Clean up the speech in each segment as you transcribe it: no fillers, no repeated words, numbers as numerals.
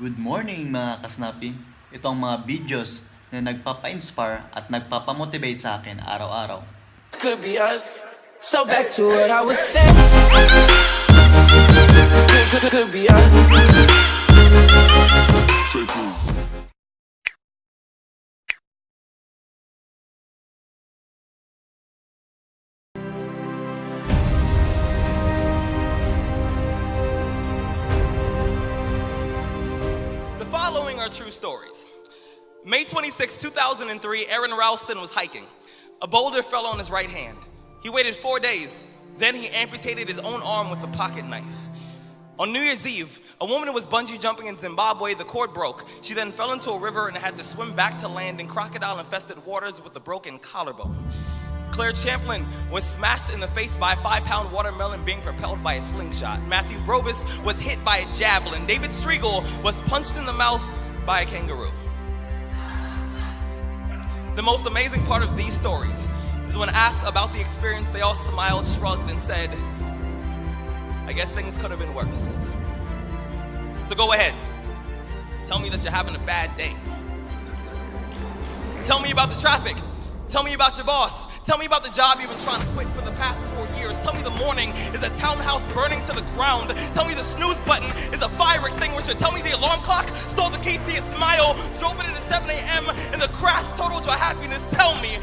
Good morning mga ka-Snappy. Ito ang mga videos na nagpapa-inspire at nagpapa-motivate sa akin araw-araw. Could be us. So back to what I was saying. Could be us. The following are true stories. May 26, 2003, Aaron Ralston was hiking. A boulder fell on his right hand. He waited 4 days. Then he amputated his own arm with a pocket knife. On New Year's Eve, a woman who was bungee jumping in Zimbabwe, the cord broke. She then fell into a river and had to swim back to land in crocodile-infested waters with a broken collarbone. Claire Champlin was smashed in the face by a 5-pound watermelon being propelled by a slingshot. Matthew Brobus was hit by a javelin. David Striegel was punched in the mouth by a kangaroo. The most amazing part of these stories is when asked about the experience, they all smiled, shrugged, and said, I guess things could have been worse. So go ahead. Tell me that you're having a bad day. Tell me about the traffic. Tell me about your boss. Tell me about the job you've been trying to quit for the past 4 years. Tell me the morning is a townhouse burning to the ground. Tell me the snooze button is a fire extinguisher. Tell me the alarm clock stole the keys to your smile, drove it into 7 a.m. and the crash totaled your happiness. Tell me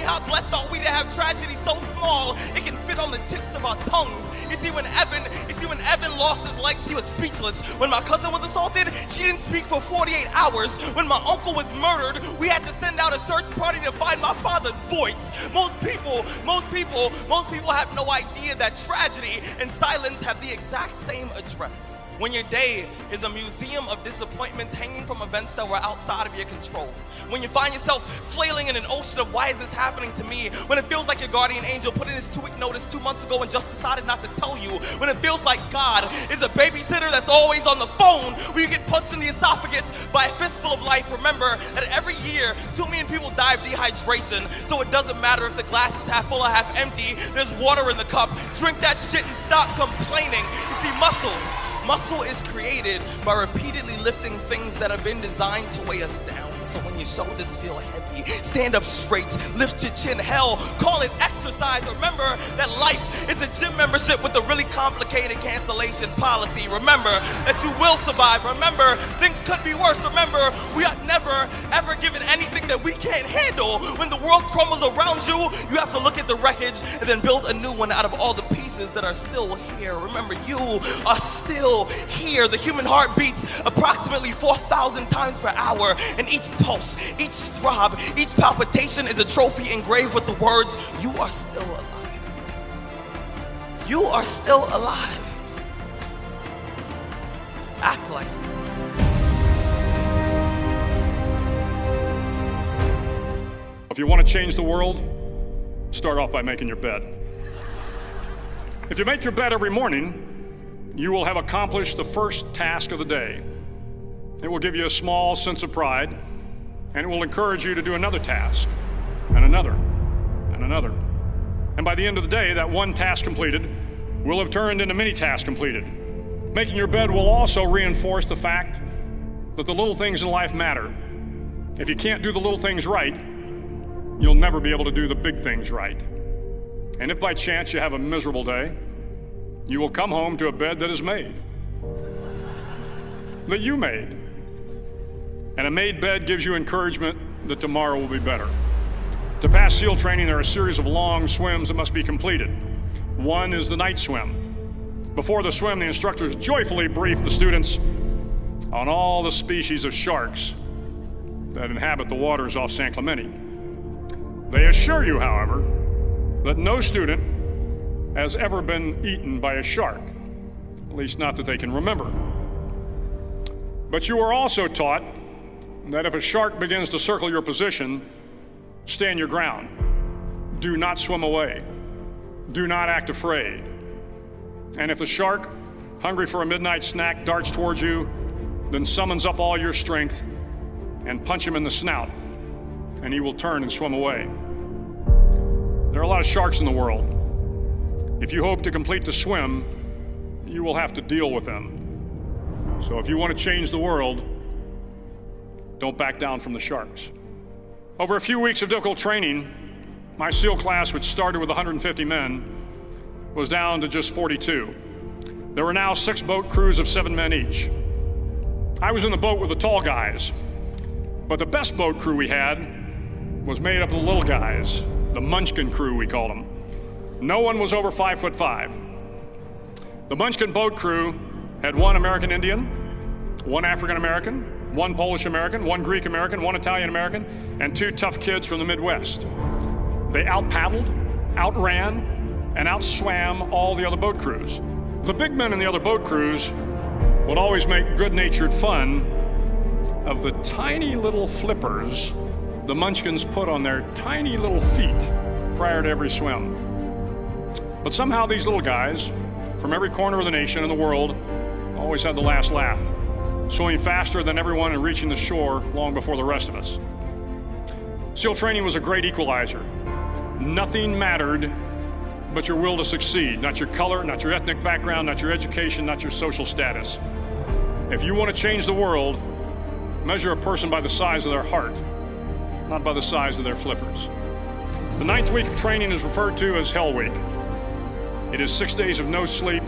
how blessed are we to have tragedy so small it can fit on the tips of our tongues. You see, when Evan lost his legs, he was speechless. When my cousin was assaulted, she didn't speak for 48 hours. When my uncle was murdered, we had to send out a search party to find my father's voice. Most people have no idea that tragedy and silence have the exact same address. When your day is a museum of disappointments hanging from events that were outside of your control. When you find yourself flailing in an ocean of why is this happening to me? When it feels like your guardian angel put in his 2-week notice 2 months ago and just decided not to tell you. When it feels like God is a babysitter that's always on the phone. When you get punched in the esophagus by a fistful of life. Remember that every year 2 million people die of dehydration. So it doesn't matter if the glass is half full or half empty. There's water in the cup. Drink that shit and stop complaining. You see, Muscle is created by repeatedly lifting things that have been designed to weigh us down. So when your shoulders feel heavy, stand up straight, lift your chin. Hell, call it exercise. Remember that life is a gym membership with a really complicated cancellation policy. Remember that you will survive. Remember, things could be worse. Remember, we are never, ever given anything that we can't handle. When the world crumbles around you, you have to look at the wreckage and then build a new one out of all the pieces that are still here. Remember, you are still here. The human heart beats approximately 4,000 times per hour, and each pulse, each throb, each palpitation is a trophy engraved with the words, you are still alive. You are still alive. Act like it. If you want to change the world, start off by making your bed. If you make your bed every morning, you will have accomplished the first task of the day. It will give you a small sense of pride, and it will encourage you to do another task, and another, and another. And by the end of the day, that one task completed will have turned into many tasks completed. Making your bed will also reinforce the fact that the little things in life matter. If you can't do the little things right, you'll never be able to do the big things right. And if by chance you have a miserable day, you will come home to a bed that is made, that you made. And a made bed gives you encouragement that tomorrow will be better. To pass SEAL training, there are a series of long swims that must be completed. One is the night swim. Before the swim, the instructors joyfully brief the students on all the species of sharks that inhabit the waters off San Clemente. They assure you, however, that no student has ever been eaten by a shark, at least not that they can remember. But you are also taught that if a shark begins to circle your position, stand your ground. Do not swim away. Do not act afraid. And if the shark, hungry for a midnight snack, darts towards you, then summons up all your strength and punch him in the snout, and he will turn and swim away. There are a lot of sharks in the world. If you hope to complete the swim, you will have to deal with them. So if you want to change the world, don't back down from the sharks. Over a few weeks of difficult training, my SEAL class, which started with 150 men, was down to just 42. There were now 6 boat crews of 7 men each. I was in the boat with the tall guys, but the best boat crew we had was made up of the little guys, the Munchkin crew, we called them. No one was over 5'5". The Munchkin boat crew had 1 American Indian, 1 African American, 1 Polish American, 1 Greek American, 1 Italian American, and 2 tough kids from the Midwest. They out-paddled, outran, and outswam all the other boat crews. The big men in the other boat crews would always make good-natured fun of the tiny little flippers the Munchkins put on their tiny little feet prior to every swim. But somehow these little guys from every corner of the nation and the world always had the last laugh, swimming faster than everyone and reaching the shore long before the rest of us. SEAL training was a great equalizer. Nothing mattered but your will to succeed, not your color, not your ethnic background, not your education, not your social status. If you want to change the world, measure a person by the size of their heart, not by the size of their flippers. The 9th week of training is referred to as Hell Week. It is 6 days of no sleep,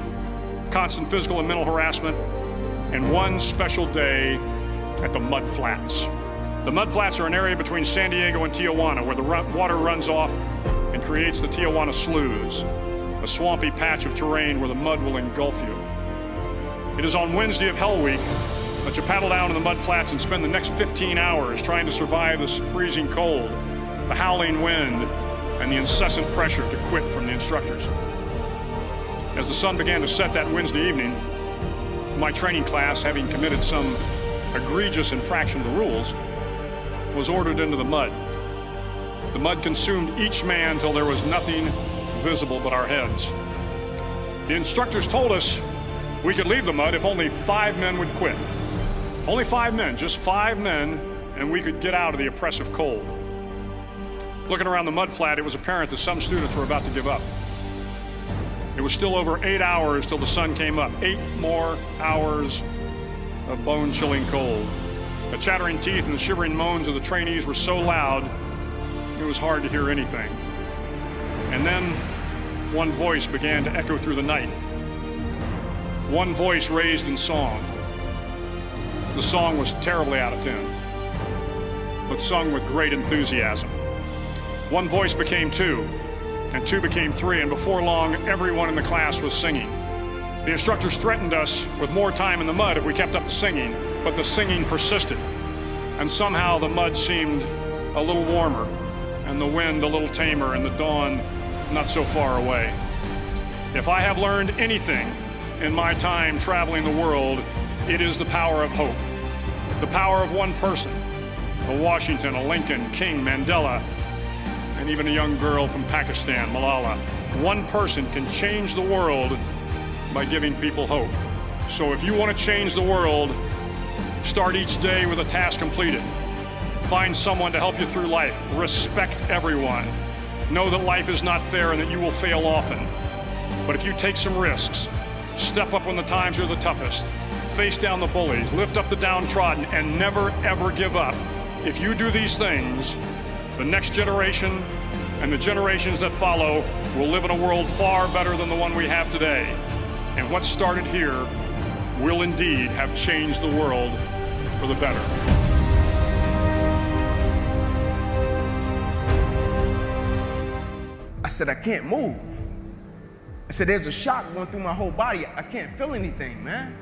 constant physical and mental harassment, and 1 special day at the Mud Flats. The Mud Flats are an area between San Diego and Tijuana where the water runs off and creates the Tijuana Sloughs, a swampy patch of terrain where the mud will engulf you. It is on Wednesday of Hell Week that you paddle down to the Mud Flats and spend the next 15 hours trying to survive the freezing cold, the howling wind, and the incessant pressure to quit from the instructors. As the sun began to set that Wednesday evening, my training class, having committed some egregious infraction of the rules, was ordered into the mud. The mud consumed each man till there was nothing visible but our heads. The instructors told us we could leave the mud if only 5 men would quit. Only 5 men, just 5 men, and we could get out of the oppressive cold. Looking around the mud flat, it was apparent that some students were about to give up. It was still over 8 hours till the sun came up. 8 more hours of bone-chilling cold. The chattering teeth and the shivering moans of the trainees were so loud, it was hard to hear anything. And then one voice began to echo through the night. One voice raised in song. The song was terribly out of tune, but sung with great enthusiasm. One voice became 2, and 2 became 3, and before long, everyone in the class was singing. The instructors threatened us with more time in the mud if we kept up the singing, but the singing persisted, and somehow the mud seemed a little warmer, and the wind a little tamer, and the dawn not so far away. If I have learned anything in my time traveling the world, it is the power of hope. The power of one person, a Washington, a Lincoln, King, Mandela, and even a young girl from Pakistan, Malala. One person can change the world by giving people hope. So if you want to change the world, start each day with a task completed. Find someone to help you through life. Respect everyone. Know that life is not fair and that you will fail often. But if you take some risks, step up when the times are the toughest, face down the bullies, lift up the downtrodden, and never ever give up. If you do these things, the next generation and the generations that follow will live in a world far better than the one we have today. And what started here will indeed have changed the world for the better. I said, I can't move. I said, there's a shock going through my whole body. I can't feel anything, man.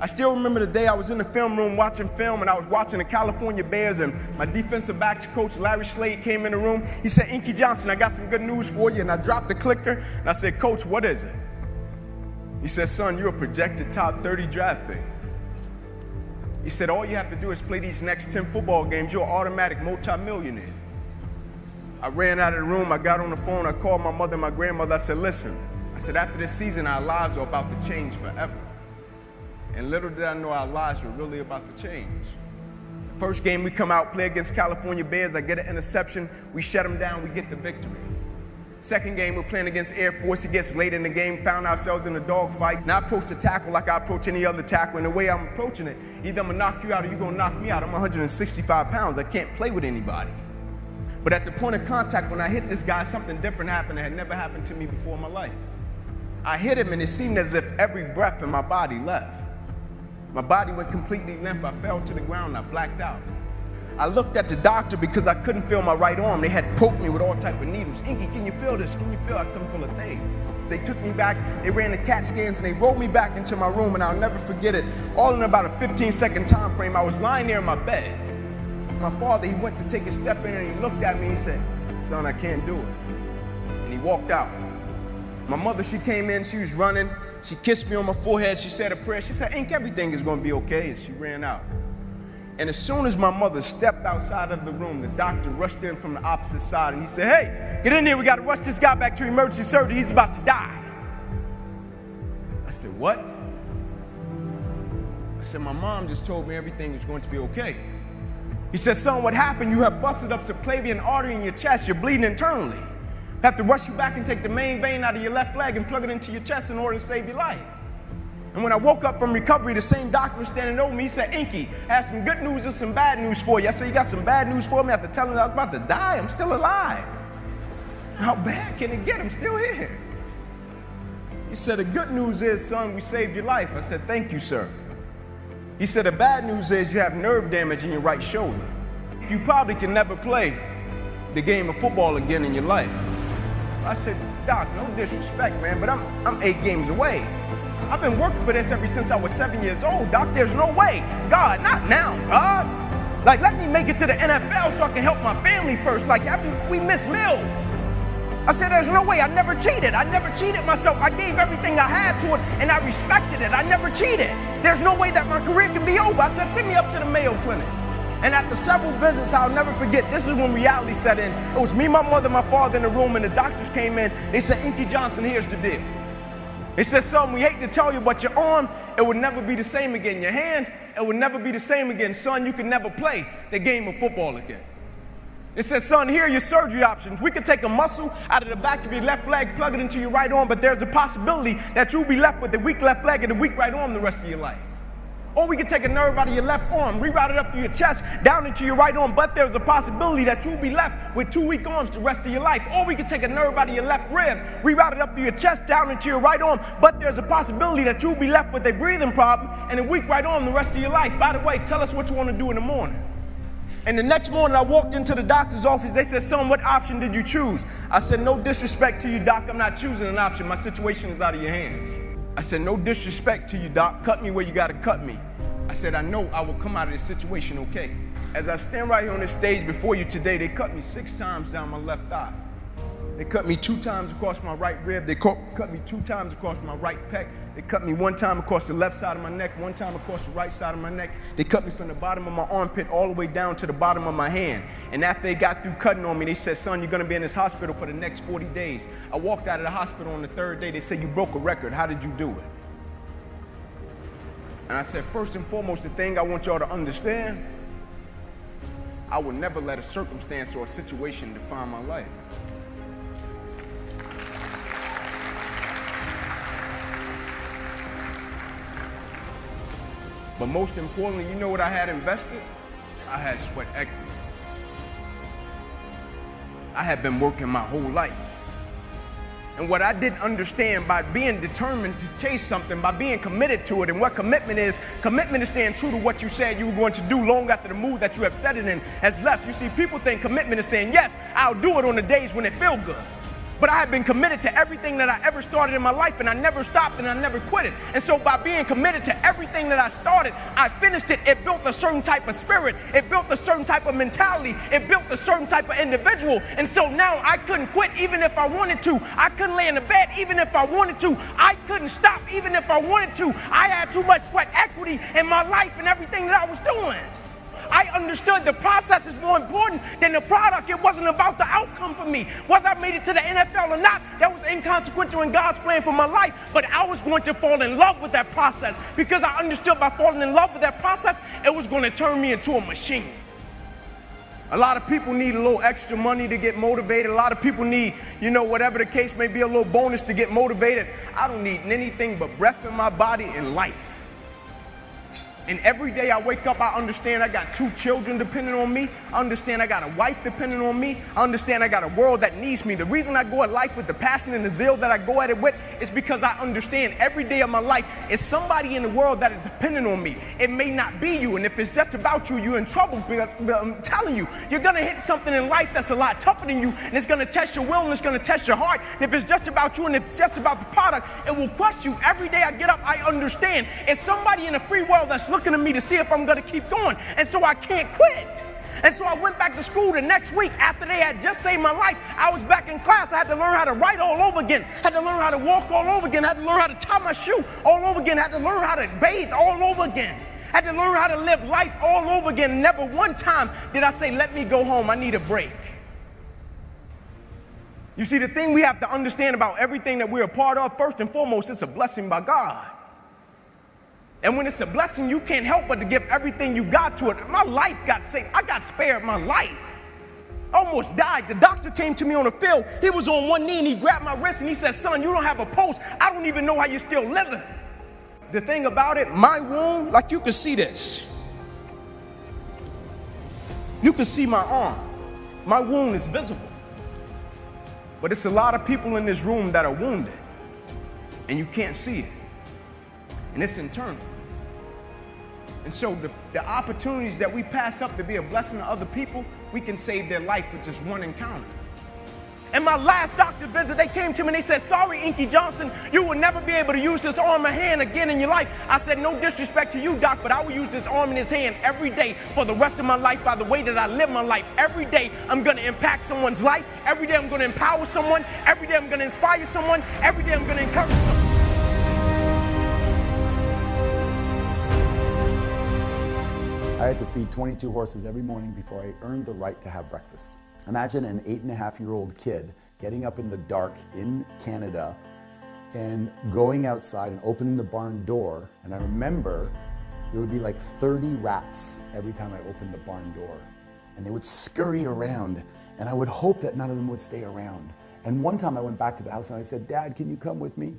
I still remember the day I was in the film room watching film, and I was watching the California Bears, and my defensive backs coach, Larry Slade, came in the room. He said, Inky Johnson, I got some good news for you. And I dropped the clicker, and I said, Coach, what is it? He said, son, you're a projected top 30 draft pick. He said, all you have to do is play these next 10 football games. You're an automatic multimillionaire. I ran out of the room. I got on the phone. I called my mother and my grandmother. I said, listen. I said, after this season, our lives are about to change forever. And little did I know our lives were really about to change. The first game we come out, play against California Bears. I get an interception. We shut them down. We get the victory. Second game, we're playing against Air Force. It gets late in the game, found ourselves in a dogfight. And I approach the tackle like I approach any other tackle. And the way I'm approaching it, either I'm gonna knock you out or you're gonna knock me out. I'm 165 pounds. I can't play with anybody. But at the point of contact, when I hit this guy, something different happened that had never happened to me before in my life. I hit him and it seemed as if every breath in my body left. My body went completely limp. I fell to the ground. I blacked out. I looked at the doctor because I couldn't feel my right arm. They had poked me with all type of needles. Inky, can you feel this? Can you feel? I couldn't feel a thing. They took me back, they ran the CAT scans, and they rolled me back into my room, and I'll never forget it. All in about a 15-second time frame, I was lying there in my bed. My father, he went to take a step in, and he looked at me, and he said, "Son, I can't do it." And he walked out. My mother, she came in, she was running. She kissed me on my forehead. She said a prayer. She said, "Ink, everything is going to be okay." And she ran out. And as soon as my mother stepped outside of the room, the doctor rushed in from the opposite side and he said, "Hey, get in here. We got to rush this guy back to emergency surgery. He's about to die." I said, "What?" I said, "My mom just told me everything is going to be okay." He said, "Son, what happened? You have busted up subclavian artery in your chest. You're bleeding internally. Have to rush you back and take the main vein out of your left leg and plug it into your chest in order to save your life." And when I woke up from recovery, the same doctor was standing over me. He said, "Inky, I have some good news and some bad news for you." I said, "You got some bad news for me?" After telling him I was about to die, I'm still alive. How bad can it get? I'm still here. He said, "The good news is, son, we saved your life." I said, "Thank you, sir." He said, "The bad news is you have nerve damage in your right shoulder. You probably can never play the game of football again in your life." I said, "Doc, no disrespect, man, but I'm 8 games away. I've been working for this ever since I was 7 years old, Doc. There's no way. God, not now, God. Like, let me make it to the NFL so I can help my family first. Like, we miss meals." I said, "There's no way. I never cheated. I never cheated myself. I gave everything I had to it, and I respected it. I never cheated. There's no way that my career can be over." I said, "Send me up to the Mayo Clinic." And after several visits, I'll never forget, this is when reality set in. It was me, my mother, my father in the room, and the doctors came in. They said, "Inky Johnson, here's the deal." They said, "Son, we hate to tell you, but your arm, it would never be the same again. Your hand, it would never be the same again. Son, you can never play the game of football again." They said, "Son, here are your surgery options. We could take a muscle out of the back of your left leg, plug it into your right arm, but there's a possibility that you'll be left with a weak left leg and a weak right arm the rest of your life. Or we could take a nerve out of your left arm, reroute it up to your chest, down into your right arm, but there's a possibility that you'll be left with 2 weak arms the rest of your life. Or we could take a nerve out of your left rib, reroute it up to your chest, down into your right arm, but there's a possibility that you'll be left with a breathing problem and a weak right arm the rest of your life. By the way, tell us what you want to do in the morning." And the next morning I walked into the doctor's office. They said, "Son, what option did you choose?" I said, "No disrespect to you, Doc. I'm not choosing an option. My situation is out of your hands." I said, "No disrespect to you, Doc. Cut me where you got to cut me." I said, "I know I will come out of this situation okay." As I stand right here on this stage before you today, they cut me 6 times down my left thigh. They cut me 2 times across my right rib. They cut me 2 times across my right pec. They cut me 1 time across the left side of my neck, 1 time across the right side of my neck. They cut me from the bottom of my armpit all the way down to the bottom of my hand. And after they got through cutting on me, they said, "Son, you're going to be in this hospital for the next 40 days. I walked out of the hospital on the 3rd day. They said, "You broke a record. How did you do it?" And I said, "First and foremost, the thing I want y'all to understand, I will never let a circumstance or a situation define my life. But most importantly, you know what I had invested? I had sweat equity. I had been working my whole life. And what I didn't understand, by being determined to chase something, by being committed to it, and what commitment is staying true to what you said you were going to do long after the mood that you have set it in has left. You see, people think commitment is saying, "Yes, I'll do it on the days when it feels good." But I have been committed to everything that I ever started in my life, and I never stopped and I never quit it. And so by being committed to everything that I started, I finished it. It built a certain type of spirit. It built a certain type of mentality. It built a certain type of individual. And so now I couldn't quit even if I wanted to. I couldn't lay in the bed even if I wanted to. I couldn't stop even if I wanted to. I had too much sweat equity in my life and everything that I was doing. I understood the process is more important than the product. It wasn't about the outcome for me. Whether I made it to the NFL or not, that was inconsequential in God's plan for my life. But I was going to fall in love with that process because I understood by falling in love with that process, it was going to turn me into a machine. A lot of people need a little extra money to get motivated. A lot of people need, whatever the case may be, a little bonus to get motivated. I don't need anything but breath in my body and life. And every day I wake up, I understand I got 2 children depending on me. I understand I got a wife depending on me. I understand I got a world that needs me. The reason I go at life with the passion and the zeal that I go at it with is because I understand every day of my life is somebody in the world that is dependent on me. It may not be you, and if it's just about you, you're in trouble, because I'm telling you, you're gonna hit something in life that's a lot tougher than you, and it's gonna test your will and it's gonna test your heart. And if it's just about you and if it's just about the product, it will crush you. Every day I get up, I understand it's somebody in the free world that's looking at me to see if I'm gonna keep going, and so I can't quit. And so I went back to school the next week after they had just saved my life. I was back in class. I had to learn how to write all over again. Had to learn how to walk all over again. Had to learn how to tie my shoe all over again. Had to learn how to bathe all over again. Had to learn how to live life all over again. Never one time did I say, let me go home, I need a break. You see, the thing we have to understand about everything that we're a part of, first and foremost, it's a blessing by God. And when it's a blessing, you can't help but to give everything you got to it. My life got saved. I got spared my life. I almost died. The doctor came to me on the field. He was on one knee and he grabbed my wrist and he said, son, you don't have a pulse. I don't even know how you're still living. The thing about it, my wound, like you can see this. You can see my arm. My wound is visible. But it's a lot of people in this room that are wounded and you can't see it. And it's internal. And so the opportunities that we pass up to be a blessing to other people, we can save their life with just one encounter. In my last doctor visit, they came to me and they said, sorry, Inky Johnson, you will never be able to use this arm or hand again in your life. I said, no disrespect to you, doc, but I will use this arm and this hand every day for the rest of my life by the way that I live my life. Every day, I'm going to impact someone's life. Every day, I'm going to empower someone. Every day, I'm going to inspire someone. Every day, I'm going to encourage someone. I had to feed 22 horses every morning before I earned the right to have breakfast. Imagine an 8.5-year-old kid getting up in the dark in Canada and going outside and opening the barn door. And I remember there would be like 30 rats every time I opened the barn door. And they would scurry around, and I would hope that none of them would stay around. And one time I went back to the house and I said, Dad, can you come with me?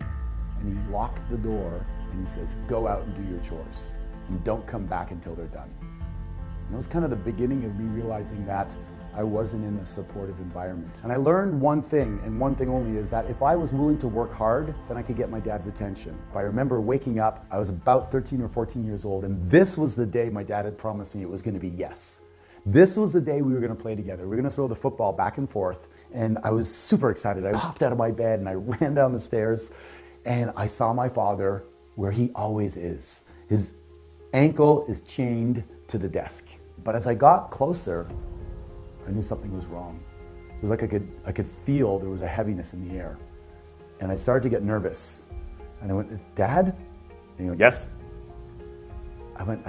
And he locked the door and he says, go out and do your chores and don't come back until they're done. And it was kind of the beginning of me realizing that I wasn't in a supportive environment. And I learned one thing, and one thing only, is that if I was willing to work hard, then I could get my dad's attention. I remember waking up, I was about 13 or 14 years old, and this was the day my dad had promised me it was gonna be yes. This was the day we were gonna play together. We were gonna throw the football back and forth, and I was super excited. I popped out of my bed and I ran down the stairs, and I saw my father where he always is. His ankle is chained to the desk. But as I got closer, I knew something was wrong. It was like I could feel there was a heaviness in the air. And I started to get nervous. And I went, Dad? And he went, yes. I went,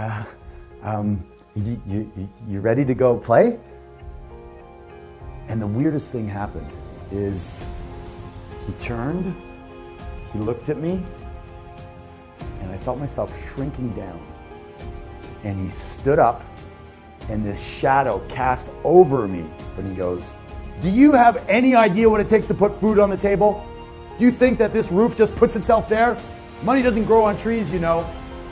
you ready to go play? And the weirdest thing happened is he turned, he looked at me, and I felt myself shrinking down. And he stood up, and this shadow cast over me. And he goes, do you have any idea what it takes to put food on the table? Do you think that this roof just puts itself there? Money doesn't grow on trees, you know.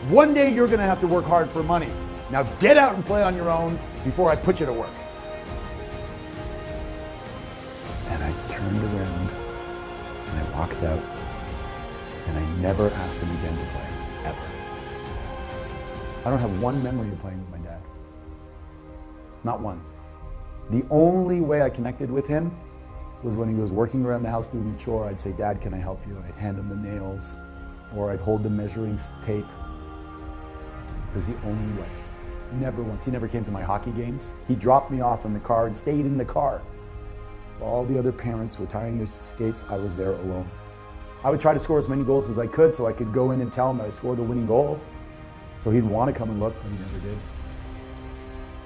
One day you're gonna have to work hard for money. Now get out and play on your own before I put you to work. And I turned around and I walked out, and I never asked him again to play, ever. I don't have one memory of playing with my dad. Not one. The only way I connected with him was when he was working around the house doing a chore. I'd say, Dad, can I help you? I'd hand him the nails, or I'd hold the measuring tape. It was the only way. Never once. He never came to my hockey games. He dropped me off in the car and stayed in the car. While all the other parents were tying their skates, I was there alone. I would try to score as many goals as I could so I could go in and tell him that I scored the winning goals. So he'd want to come and look, but he never did.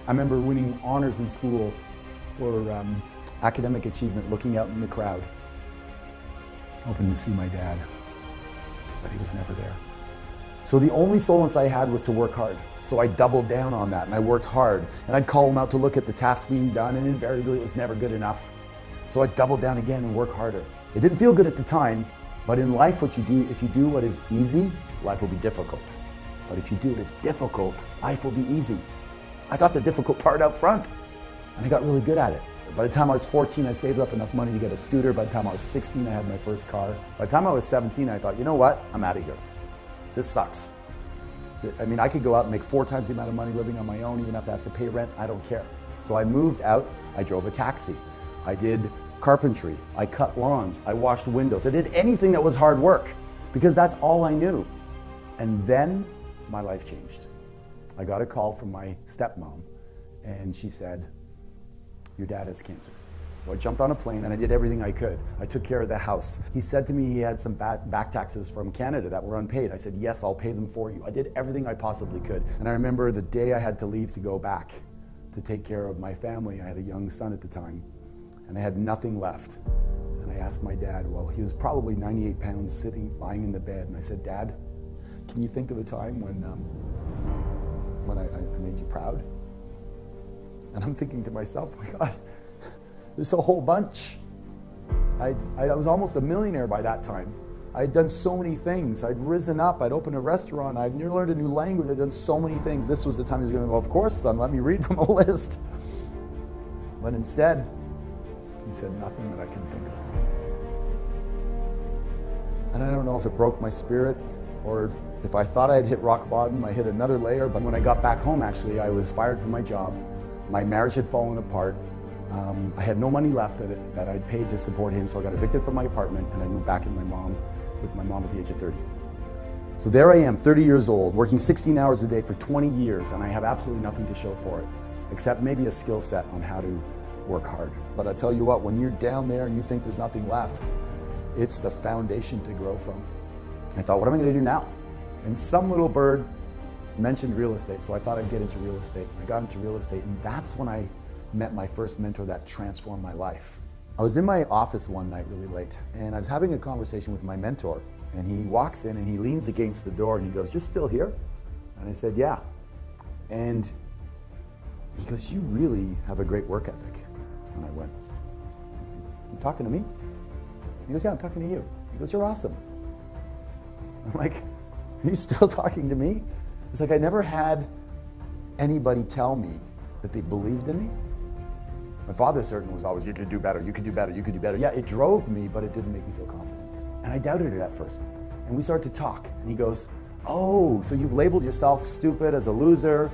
I remember winning honors in school for academic achievement, looking out in the crowd, hoping to see my dad, but he was never there. So the only solace I had was to work hard. So I doubled down on that and I worked hard. And I'd call them out to look at the task being done, and invariably it was never good enough. So I doubled down again and worked harder. It didn't feel good at the time, but in life what you do, if you do what is easy, life will be difficult. But if you do what is difficult, life will be easy. I got the difficult part out front and I got really good at it. By the time I was 14, I saved up enough money to get a scooter. By the time I was 16, I had my first car. By the time I was 17, I thought, you know what? I'm out of here. This sucks. I mean, I could go out and make 4 times the amount of money living on my own, even if I have to pay rent. I don't care. So I moved out. I drove a taxi. I did carpentry. I cut lawns. I washed windows. I did anything that was hard work because that's all I knew. And then my life changed. I got a call from my stepmom and she said, your dad has cancer. So I jumped on a plane and I did everything I could. I took care of the house. He said to me he had some back taxes from Canada that were unpaid. I said, yes, I'll pay them for you. I did everything I possibly could. And I remember the day I had to leave to go back to take care of my family. I had a young son at the time and I had nothing left. And I asked my dad, well, he was probably 98 pounds lying in the bed. And I said, Dad, can you think of a time when I made you proud? And I'm thinking to myself, my God, there's a whole bunch. I was almost a millionaire by that time. I'd done so many things. I'd risen up, I'd opened a restaurant, I'd learned a new language, I'd done so many things. This was the time he was going to go, of course, son, let me read from a list. But instead, he said nothing that I can think of. And I don't know if it broke my spirit or if I thought I had hit rock bottom, I hit another layer. But when I got back home, actually, I was fired from my job. My marriage had fallen apart. I had no money left that I'd paid to support him, so I got evicted from my apartment and I moved back with my mom at the age of 30. So there I am, 30 years old, working 16 hours a day for 20 years, and I have absolutely nothing to show for it, except maybe a skill set on how to work hard. But I tell you what, when you're down there and you think there's nothing left, it's the foundation to grow from. I thought, what am I going to do now? And some little bird mentioned real estate, so I thought I'd get into real estate. I got into real estate, and that's when I met my first mentor that transformed my life. I was in my office one night really late, and I was having a conversation with my mentor, and he walks in and he leans against the door and he goes, "You're still here?" And I said, "Yeah." And he goes, "You really have a great work ethic." And I went, "You talking to me?" He goes, "Yeah, I'm talking to you." He goes, "You're awesome." I'm like, "Are you still talking to me?" It's like I never had anybody tell me that they believed in me. My father certainly was always, "You could do better, you could do better, you could do better." Yeah, it drove me, but it didn't make me feel confident. And I doubted it at first. And we started to talk. And he goes, "Oh, so you've labeled yourself stupid as a loser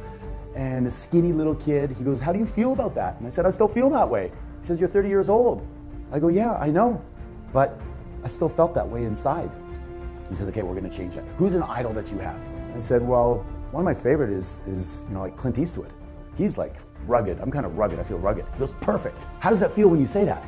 and a skinny little kid." He goes, "How do you feel about that?" And I said, "I still feel that way." He says, "You're 30 years old." I go, "Yeah, I know, but I still felt that way inside." He says, "Okay, we're gonna change that. Who's an idol that you have?" I said, "Well, one of my favorite is like Clint Eastwood. He's like rugged. I'm kind of rugged. I feel rugged." He goes, "Perfect. How does that feel when you say that?"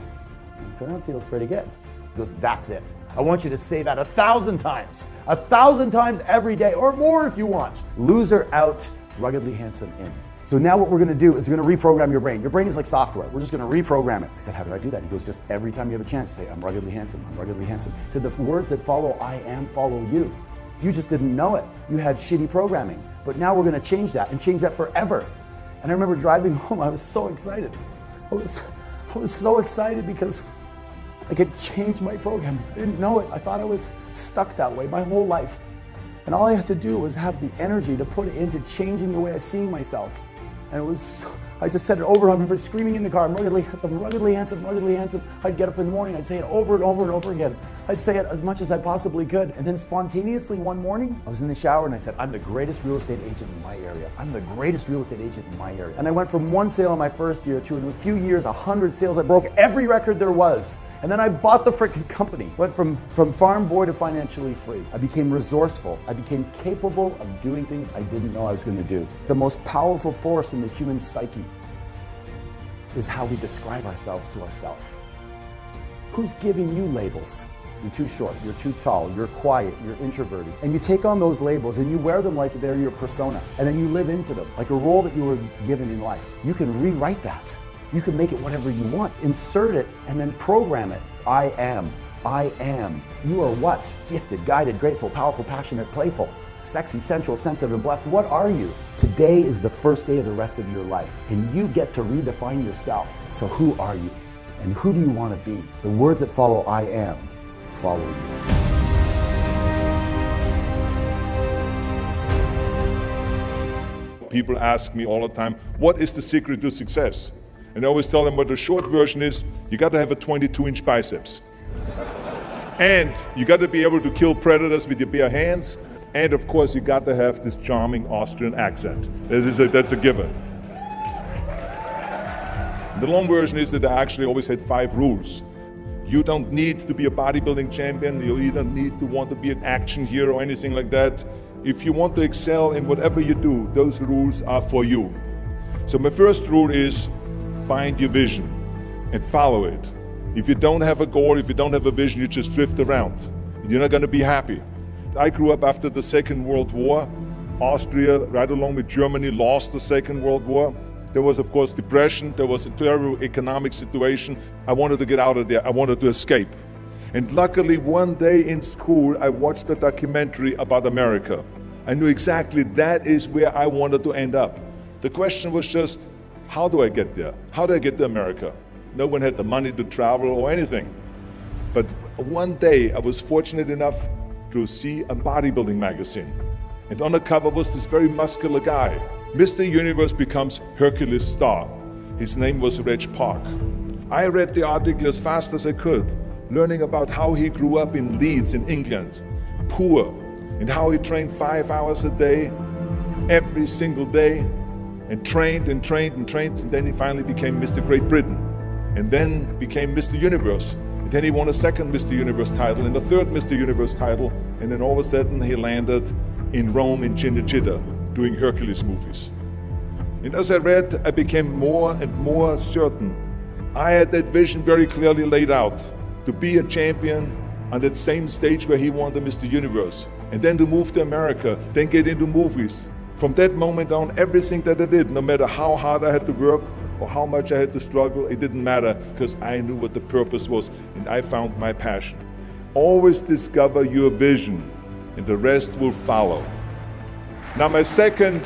I said, "That feels pretty good." He goes, "That's it. I want you to say that 1,000 times. 1,000 times every day, or more if you want. Loser out, ruggedly handsome in." So now what we're gonna do is we're gonna reprogram your brain. Your brain is like software. We're just gonna reprogram it. I said, "How do I do that?" He goes, "Just every time you have a chance, say, 'I'm ruggedly handsome, I'm ruggedly handsome.'" He said, "The words that follow I am follow you. You just didn't know it. You had shitty programming. But now we're gonna change that and change that forever." And I remember driving home, I was so excited. I was so excited because I could change my program. I didn't know it. I thought I was stuck that way my whole life. And all I had to do was have the energy to put it into changing the way I see myself. And I just said it over. I remember screaming in the car, "I'm ruggedly handsome, ruggedly handsome, ruggedly handsome." I'd get up in the morning, I'd say it over and over and over again. I'd say it as much as I possibly could. And then spontaneously one morning, I was in the shower and I said, "I'm the greatest real estate agent in my area. I'm the greatest real estate agent in my area." And I went from one sale in my first year to in a few years, 100 sales. I broke every record there was. And then I bought the freaking company. Went from farm boy to financially free. I became resourceful. I became capable of doing things I didn't know I was going to do. The most powerful force in the human psyche is how we describe ourselves to ourselves. Who's giving you labels? You're too short, you're too tall, you're quiet, you're introverted. And you take on those labels and you wear them like they're your persona. And then you live into them, like a role that you were given in life. You can rewrite that. You can make it whatever you want. Insert it and then program it. I am. You are what? Gifted, guided, grateful, powerful, passionate, playful. sexy, sensual, sensitive, and blessed. What are you? Today is the first day of the rest of your life, and you get to redefine yourself. So who are you? And who do you want to be? The words that follow I am follow you. People ask me all the time, what is the secret to success? And I always tell them what the short version is, you got to have a 22-inch biceps. And you got to be able to kill predators with your bare hands. And of course, you got to have this charming Austrian accent. That's a given. The long version is that I actually always had 5 rules. You don't need to be a bodybuilding champion. You don't need to want to be an action hero or anything like that. If you want to excel in whatever you do, those rules are for you. So my first rule is find your vision and follow it. If you don't have a goal, if you don't have a vision, you just drift around. You're not going to be happy. I grew up after the Second World War. Austria, right along with Germany, lost the Second World War. There was, of course, depression. There was a terrible economic situation. I wanted to get out of there. I wanted to escape. And luckily, one day in school, I watched a documentary about America. I knew exactly that is where I wanted to end up. The question was just, how do I get there? How do I get to America? No one had the money to travel or anything. But one day, I was fortunate enough to see a bodybuilding magazine. And on the cover was this very muscular guy. Mr. Universe becomes Hercules star. His name was Reg Park. I read the article as fast as I could, learning about how he grew up in Leeds in England, poor, and how he trained 5 hours a day, every single day, and trained and trained and trained, and then he finally became Mr. Great Britain, and then became Mr. Universe. And then he won a second Mr. Universe title and a third Mr. Universe title, and then all of a sudden he landed in Rome in Cinecittà doing Hercules movies. And as I read, I became more and more certain. I had that vision very clearly laid out, to be a champion on that same stage where he won the Mr. Universe, and then to move to America, then get into movies. From that moment on, everything that I did, no matter how hard I had to work or how much I had to struggle, it didn't matter, because I knew what the purpose was, and I found my passion. Always discover your vision, and the rest will follow. Now my second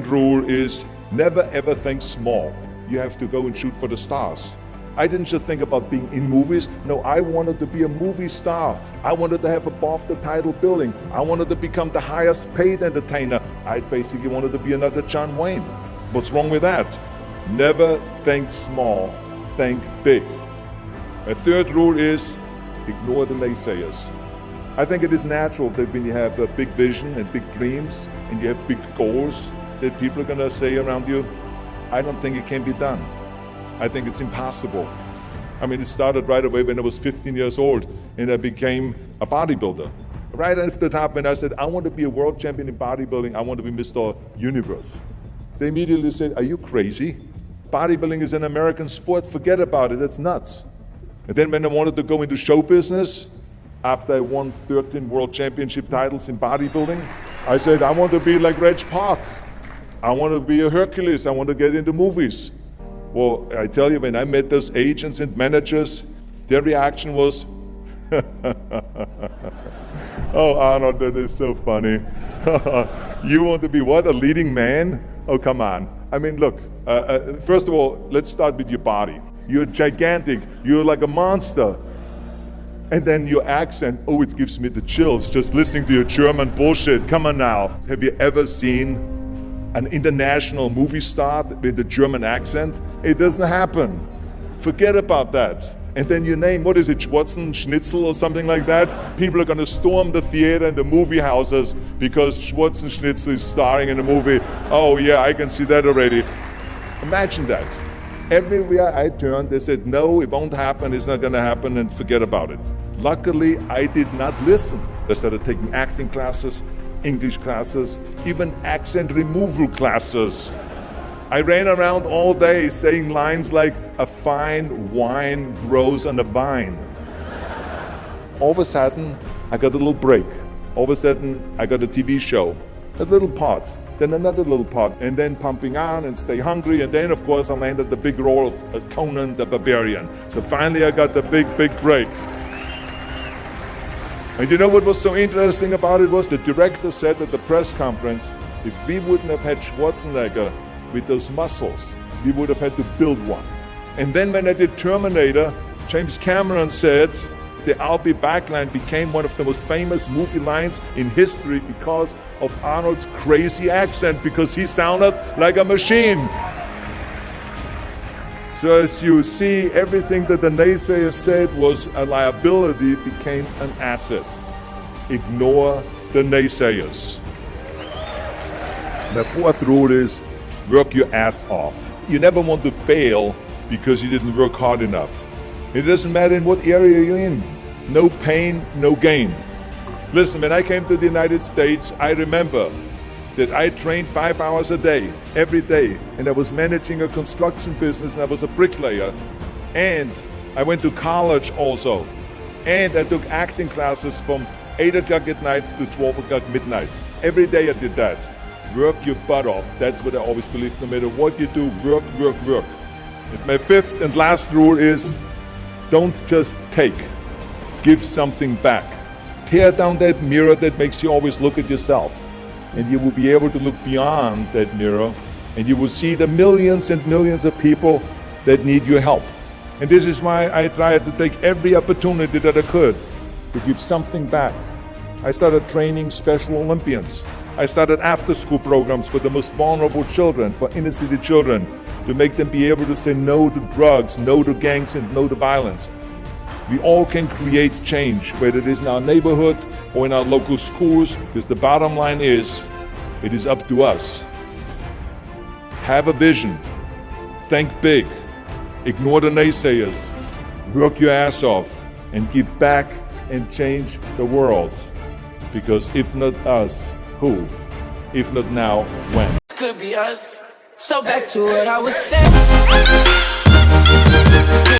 rule is never ever think small. You have to go and shoot for the stars. I didn't just think about being in movies. No, I wanted to be a movie star. I wanted to have above the title billing. I wanted to become the highest paid entertainer. I basically wanted to be another John Wayne. What's wrong with that? Never think small, think big. My third rule is ignore the naysayers. I think it is natural that when you have a big vision and big dreams and you have big goals, that people are going to say around you, I don't think it can be done. I think it's impossible. I mean, it started right away when I was 15 years old and I became a bodybuilder. Right after that happened, I said, I want to be a world champion in bodybuilding. I want to be Mr. Universe. They immediately said, are you crazy? Bodybuilding is an American sport. Forget about it. That's nuts. And then when I wanted to go into show business, after I won 13 world championship titles in bodybuilding, I said, I want to be like Reg Park. I want to be a Hercules. I want to get into movies. Well, I tell you, when I met those agents and managers, their reaction was, oh, Arnold, that is so funny. You want to be what, a leading man? Oh, come on. I mean, look, first of all, let's start with your body. You're gigantic. You're like a monster. And then your accent, oh, it gives me the chills just listening to your German bullshit. Come on now. Have you ever seen an international movie star with a German accent? It doesn't happen. Forget about that. And then you name, what is it, Schwarzen, Schnitzel or something like that? People are going to storm the theater and the movie houses because Schwarzen Schnitzel is starring in a movie. Oh yeah, I can see that already. Imagine that. Everywhere I turned, they said, no, it won't happen, it's not going to happen, and forget about it. Luckily, I did not listen. I started taking acting classes, English classes, even accent removal classes. I ran around all day saying lines like, a fine wine grows on a vine. All of a sudden, I got a little break. All of a sudden, I got a TV show, a little part, then another little part, and then Pumping On and Stay Hungry, and then, of course, I landed the big role of Conan the Barbarian. So finally, I got the big break. And you know what was so interesting about it was the director said at the press conference, if we wouldn't have had Schwarzenegger with those muscles, we would have had to build one. And then when I did Terminator, James Cameron said the "I'll be back" line became one of the most famous movie lines in history because of Arnold's crazy accent, because he sounded like a machine. So as you see, everything that the naysayers said was a liability became an asset. Ignore the naysayers. The fourth rule is work your ass off. You never want to fail because you didn't work hard enough. It doesn't matter in what area you're in. No pain, no gain. Listen, when I came to the United States, I remember that I trained 5 hours a day, every day, and I was managing a construction business, and I was a bricklayer, and I went to college also, and I took acting classes from 8 o'clock at night to 12 o'clock midnight. Every day I did that. Work your butt off. That's what I always believe. No matter what you do, work, work, work. And my fifth and last rule is don't just take. Give something back. Tear down that mirror that makes you always look at yourself. And you will be able to look beyond that mirror, and you will see the millions and millions of people that need your help. And this is why I tried to take every opportunity that I could to give something back. I started training Special Olympians. I started after-school programs for the most vulnerable children, for inner-city children, to make them be able to say no to drugs, no to gangs, and no to violence. We all can create change, whether it is in our neighborhood or in our local schools, because the bottom line is, it is up to us. Have a vision. Think big. Ignore the naysayers. Work your ass off and give back and change the world. Because if not us, who? If not now, when? Could be us. So back to what I was saying.